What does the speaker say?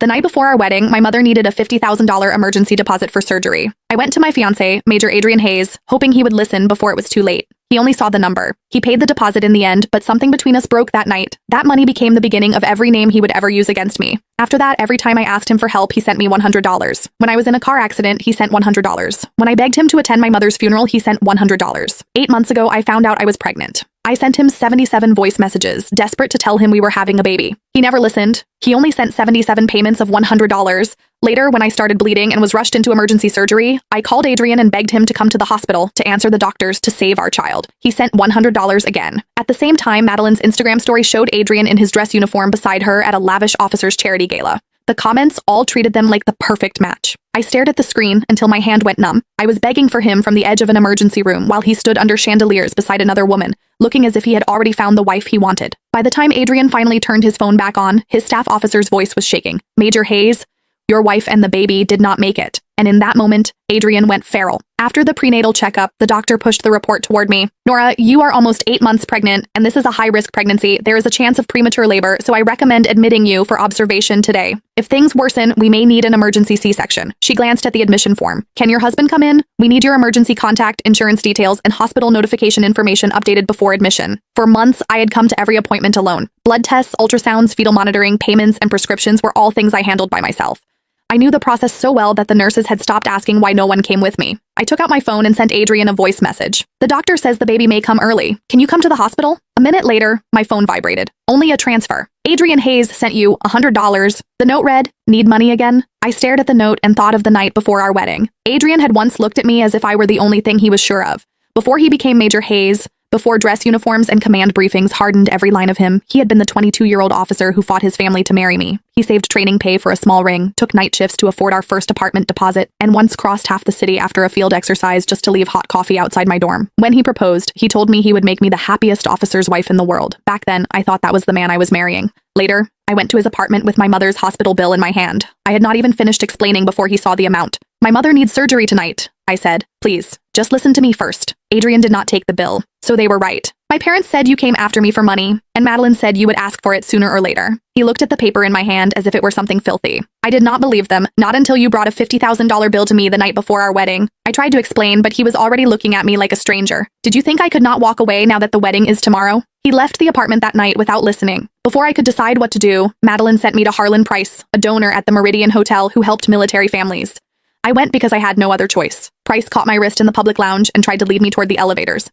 The night before our wedding, my mother needed a $50,000 emergency deposit for surgery. I went to my fiancé, Major Adrian Hayes, hoping he would listen before it was too late. He only saw the number. He paid the deposit in the end, but something between us broke that night. That money became the beginning of every name he would ever use against me. After that, every time I asked him for help, he sent me $100. When I was in a car accident, he sent $100. When I begged him to attend my mother's funeral, he sent $100. 8 months ago, I found out I was pregnant. I sent him 77 voice messages, desperate to tell him we were having a baby. He never listened. He only sent 77 payments of $100. Later, when I started bleeding and was rushed into emergency surgery, I called Adrian and begged him to come to the hospital to answer the doctors to save our child. He sent $100 again. At the same time, Madeline's Instagram story showed Adrian in his dress uniform beside her at a lavish officer's charity gala. The comments all treated them like the perfect match. I stared at the screen until my hand went numb. I was begging for him from the edge of an emergency room while he stood under chandeliers beside another woman, looking as if he had already found the wife he wanted. By the time Adrian finally turned his phone back on, his staff officer's voice was shaking. "Major Hayes, your wife and the baby did not make it." And in that moment, Adrian went feral. After the prenatal checkup, the doctor pushed the report toward me. "Nora, you are almost 8 months pregnant, and this is a high-risk pregnancy. There is a chance of premature labor, so I recommend admitting you for observation today. If things worsen, we may need an emergency C-section." She glanced at the admission form. "Can your husband come in? We need your emergency contact, insurance details, and hospital notification information updated before admission." For months, I had come to every appointment alone. Blood tests, ultrasounds, fetal monitoring, payments, and prescriptions were all things I handled by myself. I knew the process so well that the nurses had stopped asking why no one came with me. I took out my phone and sent Adrian a voice message. "The doctor says the baby may come early. Can you come to the hospital?" A minute later, my phone vibrated. "Only a transfer. Adrian Hayes sent you $100. The note read, 'Need money again?'" I stared at the note and thought of the night before our wedding. Adrian had once looked at me as if I were the only thing he was sure of. Before he became Major Hayes, before dress uniforms and command briefings hardened every line of him, he had been the 22-year-old officer who fought his family to marry me. He saved training pay for a small ring, took night shifts to afford our first apartment deposit, and once crossed half the city after a field exercise just to leave hot coffee outside my dorm. When he proposed, he told me he would make me the happiest officer's wife in the world. Back then, I thought that was the man I was marrying. Later, I went to his apartment with my mother's hospital bill in my hand. I had not even finished explaining before he saw the amount. "My mother needs surgery tonight," I said. "Please, just listen to me first." Adrian did not take the bill, so they were right. "My parents said you came after me for money, and Madeline said you would ask for it sooner or later." He looked at the paper in my hand as if it were something filthy. "I did not believe them, not until you brought a $50,000 bill to me the night before our wedding." I tried to explain, but he was already looking at me like a stranger. "Did you think I could not walk away now that the wedding is tomorrow?" He left the apartment that night without listening. Before I could decide what to do, Madeline sent me to Harlan Price, a donor at the Meridian Hotel who helped military families. I went because I had no other choice. Price caught my wrist in the public lounge and tried to lead me toward the elevators.